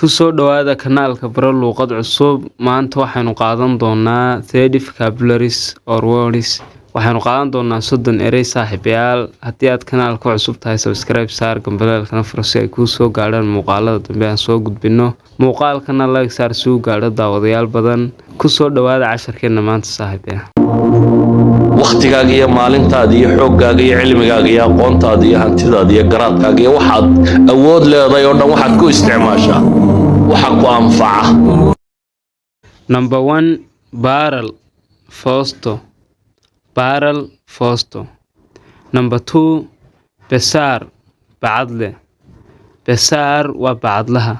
Kusoo dhawaada kanaalka Baro Luuqad Cusub. Maanta waxaanu qaadan doonaa 30 vocabularies or words. Waxaanu qaadan doonaa 30 erey saaxiibayaal. Haddii aad kanaalka cusub tahay, subscribe saar, gambalaalkana furo si ay kuu soo gaadhaan muuqaalada dambe aan soo gudbino. Muuqaalkana like saar si uu gaadho daawadayaal badan. Kusoo dhawaada casharkeena maanta saaxiibayaal. waqtigaaga iyo maalintaada iyo xooggaaga iyo cilmigaaga iyo aqoontaada iyo hantidaada iyo garaadkaaga iyo waxaad awood leedahay oo dhan waxaad ku isticmaashaa waxa ku anfaca. Number 1, barrel, fosto. Barrel, fosto. Number 2, besaar, bacadle. Besaar waa bacadlaha.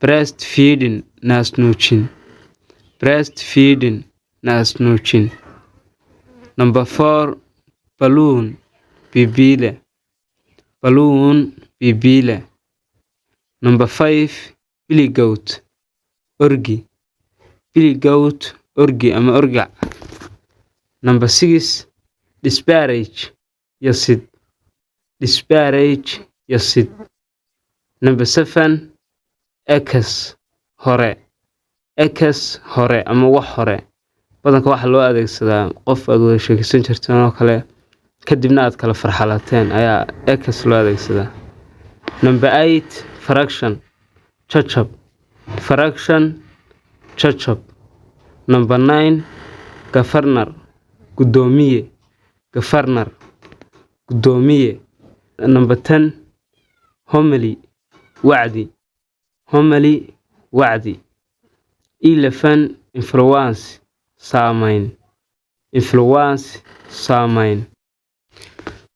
Breastfeeding, naasnuujin. Breastfeeding, naasnuujin. Number 4, balloon, bibile. Balloon, bibile. Number 5, billy goat, orgi. Billy goat, orgi ama orgac. Number 6, disparage, yasid. Disparage, yasid. Number 7, ekas, hore. Ekas, hore ama wax hore. badanka waxa loo adeegsadaa qof aad wada sheekaysan jirteen oo kale kadibna aad kala farxalateen ayaa ekas loo adeegsadaa. Number 8, fraction, chachab. Fraction, chachab. Number 9, governor, gudoomiye. Governor, gudoomiye. Number 10, homily, wacdi. Homily, wacdi. 11, influence, saamayn. Influence, saamayn.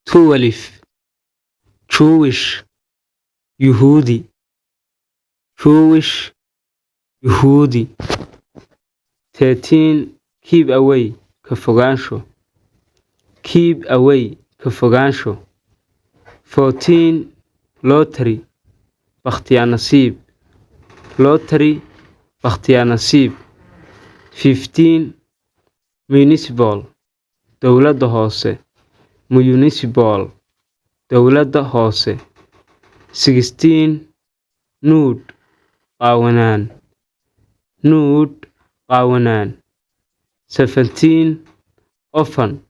12, Jewish, Yuhudi. Jewish, Yuhudi. 13, keep away, ka fogaansho. Keep away, ka fogaansho. 14, lottery, bakhtiyaa nasiib. Lottery, bakhtiyaa nasiib. 15, municipal, dowladda hoose. Municipal, dowladda hoose. 16, nude, qaawanaan. Nude, qaawanaan. 17, often,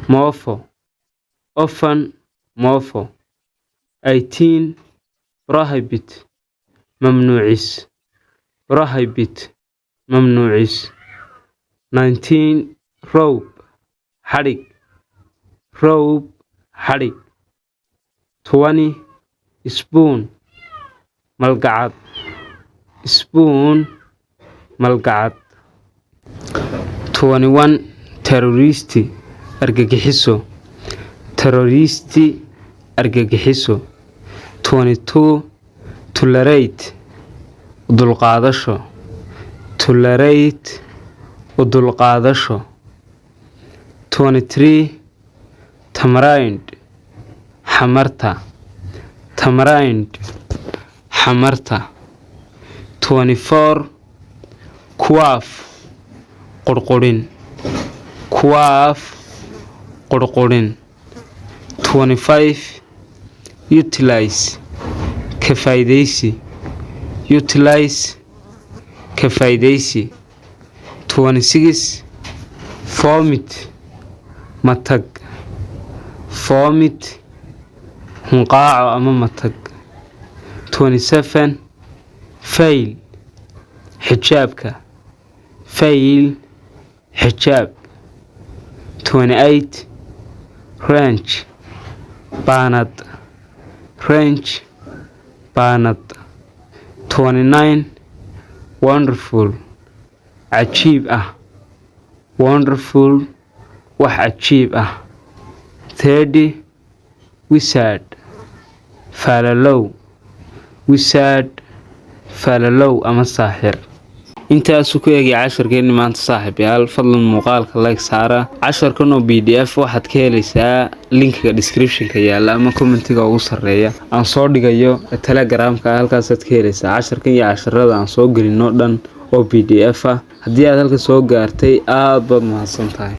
moofo. Often, moofo. 18, prohibit, mamnuucis. Prohibit, mamnuucis. 19, rope, xadhig. Rope, xadhig. 20, spoon, malgacad. Spoon, malgacad. 21, terroristi, argagixiso. Terroristi, argagixiso. 22, tolerate, dulqaadasho. Tolerate, dulqaadasho. 23, tamarind, xamarta. Tamarind, xamarta. 24, quaff, qurqurin. Quaff, qurqurin. 25, utilize, ka faa'iidaysi. Utilize, ka faa'iidaysi. 26, vomit, matag. Vomit, hunqaaco ama matag. 27, fail, xijaabka. Fail, xijaab. 28, range, baanad. Range, baanad. 29, wonderful, cajiib ah. Wonderful, wax cajiib ah. 30, wizard, falalow. Wizard, falalow ama saaxir. intaasuu ku eegay casharkeeni maanta saaxiibayaal. fadlan muuqaalka like saara. casharkan oo PDF waxaad ka helaysaa linkiga description-ka yaala ama commentiga ugu sarreeya aan soo dhigayo Telegram-ka. halkaasaad ka helaysaa casharkan iyo casharada aan soo gelino dhan oo PDF ah. haddii aad halka soo gaartay aad baad mahadsantahay.